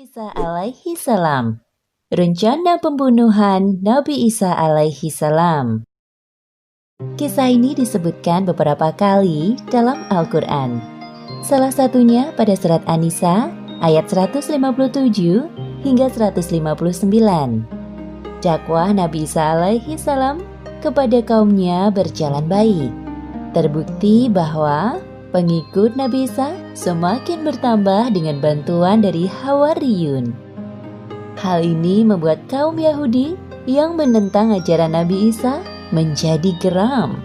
Isa alaihi salam. Rencana pembunuhan Nabi Isa alaihi salam. Kisah ini disebutkan beberapa kali dalam Al-Quran. Salah satunya pada surat An-Nisa ayat 157 hingga 159. Dakwah Nabi Isa alaihi salam kepada kaumnya berjalan baik. Terbukti bahwa pengikut Nabi Isa semakin bertambah dengan bantuan dari Hawariyun. Hal ini membuat kaum Yahudi yang menentang ajaran Nabi Isa menjadi geram.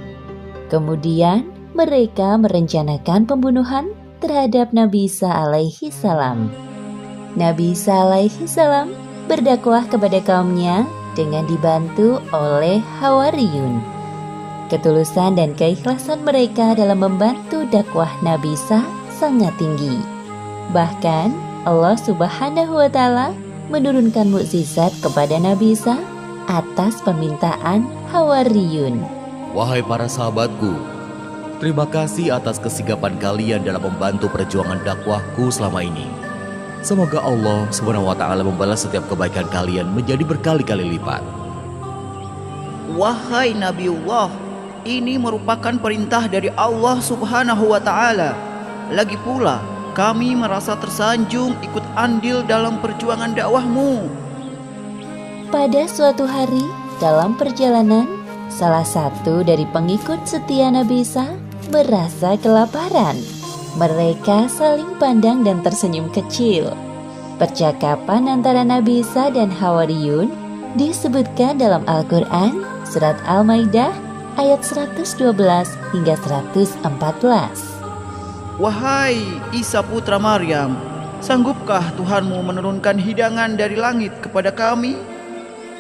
Kemudian mereka merencanakan pembunuhan terhadap Nabi Isa alaihi salam. Nabi Isa alaihi salam berdakwah kepada kaumnya dengan dibantu oleh Hawariyun. Ketulusan dan keikhlasan mereka dalam membantu dakwah Nabi Isa sangat tinggi. Bahkan Allah Subhanahu wa Ta'ala menurunkan mukjizat kepada Nabi Isa atas permintaan Hawariyun. Wahai para sahabatku, terima kasih atas kesigapan kalian dalam membantu perjuangan dakwahku selama ini. Semoga Allah Subhanahu wa Ta'ala membalas setiap kebaikan kalian menjadi berkali-kali lipat. Wahai Nabiullah, ini merupakan perintah dari Allah Subhanahu wa Ta'ala. Lagi pula, kami merasa tersanjung ikut andil dalam perjuangan dakwahmu. Pada suatu hari dalam perjalanan, salah satu dari pengikut setia Nabi Isa merasa kelaparan. Mereka saling pandang dan tersenyum kecil. Percakapan antara Nabi Isa dan Hawariyun disebutkan dalam Al-Quran surat Al-Maidah ayat 112 hingga 114. Wahai Isa putra Maryam, sanggupkah Tuhanmu menurunkan hidangan dari langit kepada kami?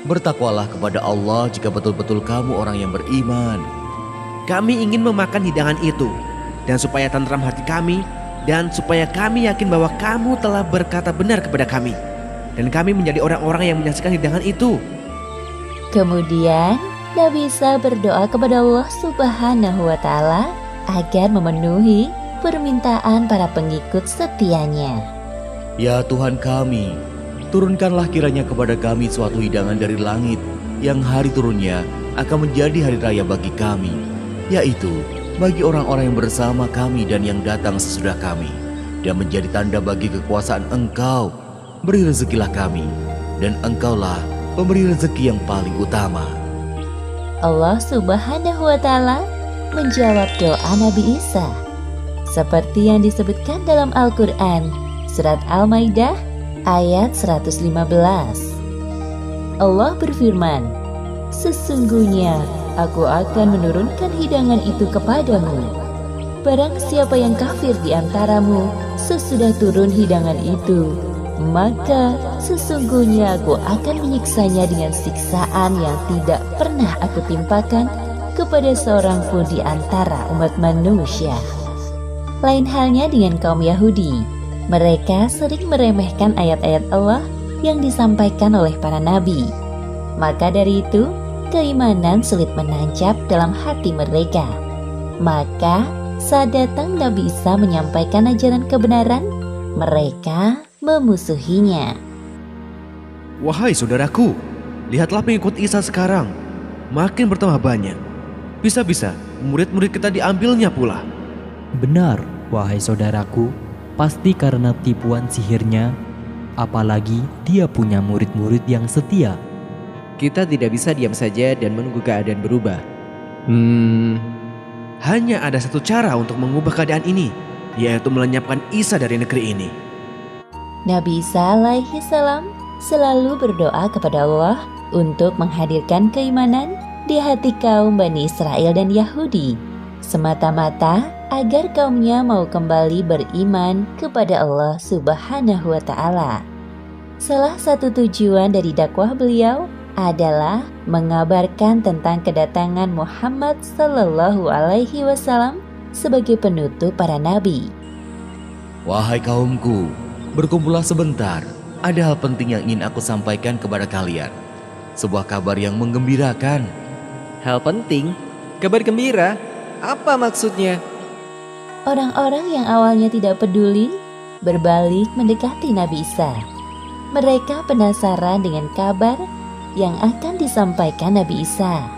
Bertakwalah kepada Allah jika betul-betul kamu orang yang beriman. Kami ingin memakan hidangan itu, dan supaya tentram hati kami, dan supaya kami yakin bahwa kamu telah berkata benar kepada kami, dan kami menjadi orang-orang yang menyaksikan hidangan itu. Kemudian Nabi Isa berdoa kepada Allah Subhanahu wa Ta'ala agar memenuhi permintaan para pengikut setianya. Ya Tuhan kami, turunkanlah kiranya kepada kami suatu hidangan dari langit yang hari turunnya akan menjadi hari raya bagi kami, yaitu bagi orang-orang yang bersama kami dan yang datang sesudah kami, dan menjadi tanda bagi kekuasaan Engkau. Beri rezekilah kami, dan Engkaulah pemberi rezeki yang paling utama. Allah Subhanahu wa Ta'ala menjawab doa Nabi Isa seperti yang disebutkan dalam Al-Quran surat Al-Maidah ayat 115. Allah berfirman, sesungguhnya aku akan menurunkan hidangan itu kepadamu. Barang siapa yang kafir di antaramu sesudah turun hidangan itu, maka sesungguhnya aku akan menyiksanya dengan siksaan yang tidak pernah aku timpakan kepada seorang pun di antara umat manusia. Lain halnya dengan kaum Yahudi. Mereka sering meremehkan ayat-ayat Allah yang disampaikan oleh para nabi. Maka dari itu, keimanan sulit menancap dalam hati mereka. Maka saat datang Nabi Isa menyampaikan ajaran kebenaran, mereka memusuhinya. Wahai saudaraku, lihatlah pengikut Isa sekarang makin bertambah banyak. Bisa-bisa murid-murid kita diambilnya pula. Benar, wahai saudaraku, pasti karena tipuan sihirnya, apalagi dia punya murid-murid yang setia. Kita tidak bisa diam saja dan menunggu keadaan berubah. Hanya ada satu cara untuk mengubah keadaan ini, yaitu melenyapkan Isa dari negeri ini. Nabi Isa alaihi salam selalu berdoa kepada Allah untuk menghadirkan keimanan di hati kaum Bani Israel dan Yahudi, semata-mata agar kaumnya mau kembali beriman kepada Allah Subhanahu wa Ta'ala. Salah satu tujuan dari dakwah beliau adalah mengabarkan tentang kedatangan Muhammad sallallahu alaihi wasallam sebagai penutup para nabi. Wahai kaumku, berkumpullah sebentar. Ada hal penting yang ingin aku sampaikan kepada kalian. Sebuah kabar yang menggembirakan. Hal penting? Kabar gembira? Apa maksudnya? Orang-orang yang awalnya tidak peduli berbalik mendekati Nabi Isa. Mereka penasaran dengan kabar yang akan disampaikan Nabi Isa.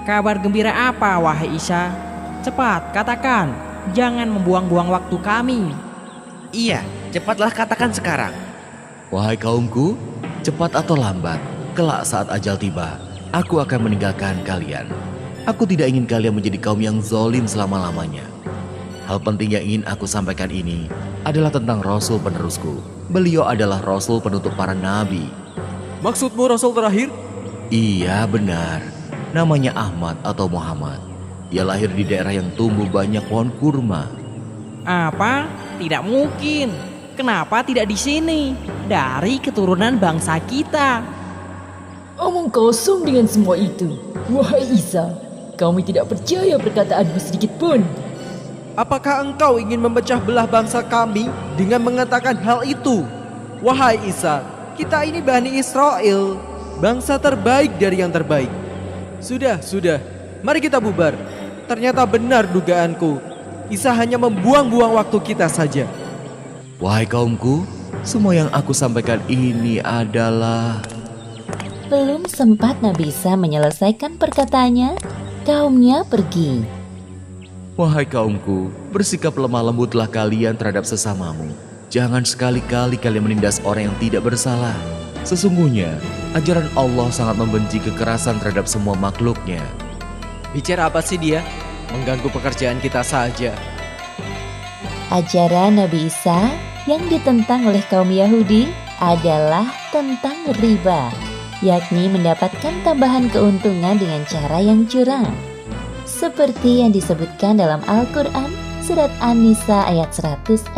Kabar gembira apa, wahai Isa? Cepat katakan, jangan membuang-buang waktu kami. Iya, cepatlah katakan sekarang. Wahai kaumku, cepat atau lambat, kelak saat ajal tiba, aku akan meninggalkan kalian. Aku tidak ingin kalian menjadi kaum yang zalim selama-lamanya. Hal penting yang ingin aku sampaikan ini adalah tentang Rasul penerusku. Beliau adalah Rasul penutup para nabi. Maksudmu Rasul terakhir? Iya, benar. Namanya Ahmad atau Muhammad. Dia lahir di daerah yang tumbuh banyak pohon kurma. Apa? Tidak mungkin. Kenapa tidak di sini? Dari keturunan bangsa kita. Omong kosong dengan semua itu. Wahai Isa, kami tidak percaya perkataanmu sedikit pun. Apakah engkau ingin memecah belah bangsa kami dengan mengatakan hal itu? Wahai Isa, kita ini Bani Israel, bangsa terbaik dari yang terbaik. Sudah, mari kita bubar. Ternyata benar dugaanku. Isa hanya membuang-buang waktu kita saja. Wahai kaumku, semua yang aku sampaikan ini adalah... Belum sempat Nabi Isa menyelesaikan perkataannya, kaumnya pergi. Wahai kaumku, bersikap lemah lembutlah kalian terhadap sesamamu. Jangan sekali-kali kalian menindas orang yang tidak bersalah. Sesungguhnya, ajaran Allah sangat membenci kekerasan terhadap semua makhluknya. Bicara apa sih dia? Mengganggu pekerjaan kita saja. Ajaran Nabi Isa yang ditentang oleh kaum Yahudi adalah tentang riba, yakni mendapatkan tambahan keuntungan dengan cara yang curang. Seperti yang disebutkan dalam Al-Quran surat An-Nisa ayat 161.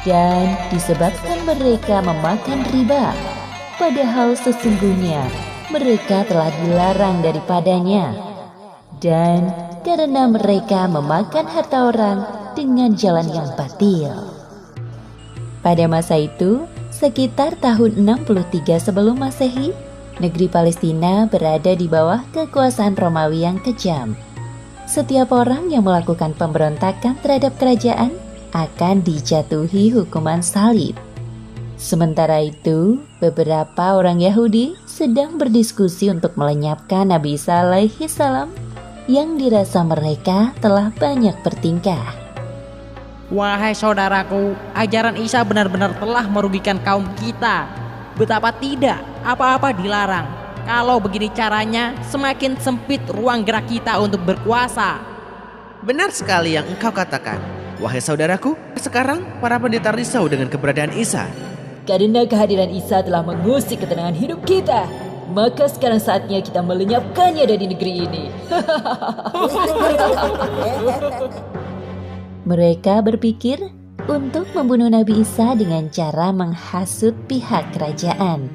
Dan disebabkan mereka memakan riba, padahal sesungguhnya mereka telah dilarang daripadanya. Dan karena mereka memakan harta orang dengan jalan yang batil. Pada masa itu, sekitar tahun 63 sebelum Masehi, negeri Palestina berada di bawah kekuasaan Romawi yang kejam. Setiap orang yang melakukan pemberontakan terhadap kerajaan akan dijatuhi hukuman salib. Sementara itu, beberapa orang Yahudi sedang berdiskusi untuk melenyapkan Nabi Isa alaihi salam yang dirasa mereka telah banyak bertingkah. Wahai saudaraku, ajaran Isa benar-benar telah merugikan kaum kita. Betapa tidak, apa-apa dilarang. Kalau begini caranya, semakin sempit ruang gerak kita untuk berkuasa. Benar sekali yang engkau katakan. Wahai saudaraku, sekarang para pendeta risau dengan keberadaan Isa. Karena kehadiran Isa telah mengusik ketenangan hidup kita, maka sekarang saatnya kita melenyapkannya dari negeri ini. Mereka berpikir untuk membunuh Nabi Isa dengan cara menghasut pihak kerajaan.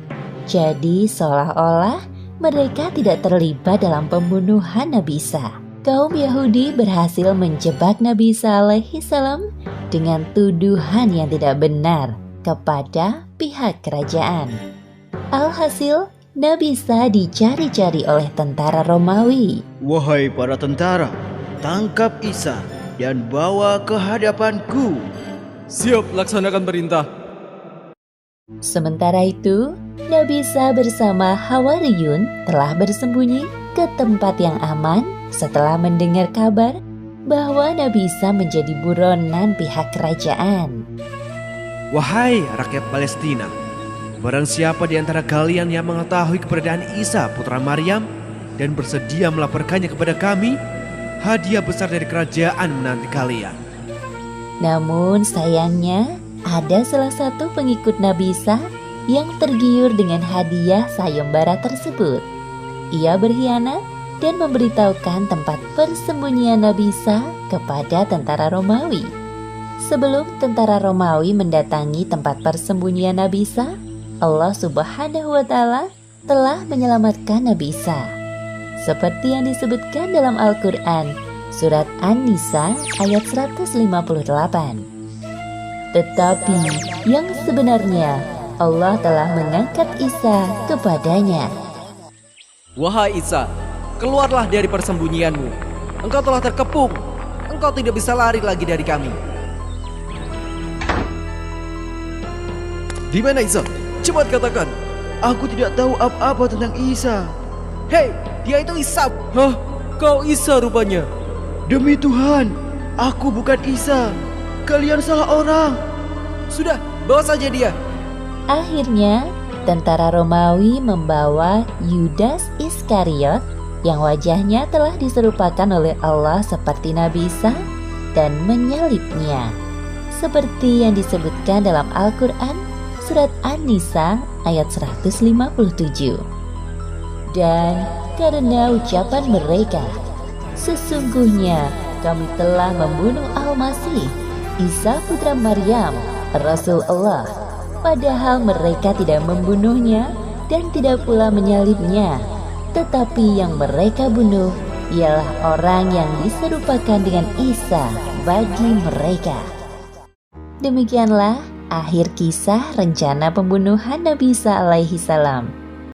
Jadi seolah-olah mereka tidak terlibat dalam pembunuhan Nabi Isa. Kaum Yahudi berhasil menjebak Nabi Isa alaihi salam dengan tuduhan yang tidak benar kepada pihak kerajaan. Alhasil, Nabi Isa dicari-cari oleh tentara Romawi. Wahai para tentara, tangkap Isa dan bawa ke hadapanku. Siap, laksanakan perintah. Sementara itu, Nabi Isa bersama Hawariyun telah bersembunyi ke tempat yang aman setelah mendengar kabar bahwa Nabi Isa menjadi buronan pihak kerajaan. Wahai rakyat Palestina, barang siapa di antara kalian yang mengetahui keberadaan Isa putra Maryam dan bersedia melaporkannya kepada kami, hadiah besar dari kerajaan menanti kalian. Namun sayangnya, ada salah satu pengikut Nabi Isa yang tergiur dengan hadiah sayembara tersebut. Ia berkhianat dan memberitahukan tempat persembunyian Nabi Isa kepada tentara Romawi. Sebelum tentara Romawi mendatangi tempat persembunyian Nabi Isa, Allah Subhanahu wa Ta'ala telah menyelamatkan Nabi Isa. Seperti yang disebutkan dalam Al-Quran, surat An-Nisa ayat 158. Tetapi yang sebenarnya Allah telah mengangkat Isa kepadanya. Wahai Isa, keluarlah dari persembunyianmu. Engkau telah terkepung. Engkau tidak bisa lari lagi dari kami. Di mana Isa? Cepat katakan. Aku tidak tahu apa-apa tentang Isa. Hei, dia itu Isa. Hah? Kau Isa rupanya. Demi Tuhan, aku bukan Isa. Kalian salah orang. Sudah, bawa saja dia. Akhirnya, tentara Romawi membawa Yudas Iskariot yang wajahnya telah diserupakan oleh Allah seperti Nabi Isa dan menyalibnya. Seperti yang disebutkan dalam Al-Quran, surat An-Nisa ayat 157. Dan karena ucapan mereka, sesungguhnya kami telah membunuh Al-Masih, Isa putra Maryam, Rasul Allah, padahal mereka tidak membunuhnya dan tidak pula menyalibnya, tetapi yang mereka bunuh ialah orang yang diserupakan dengan Isa bagi mereka. Demikianlah akhir kisah rencana pembunuhan Nabi Isa alaihi salam.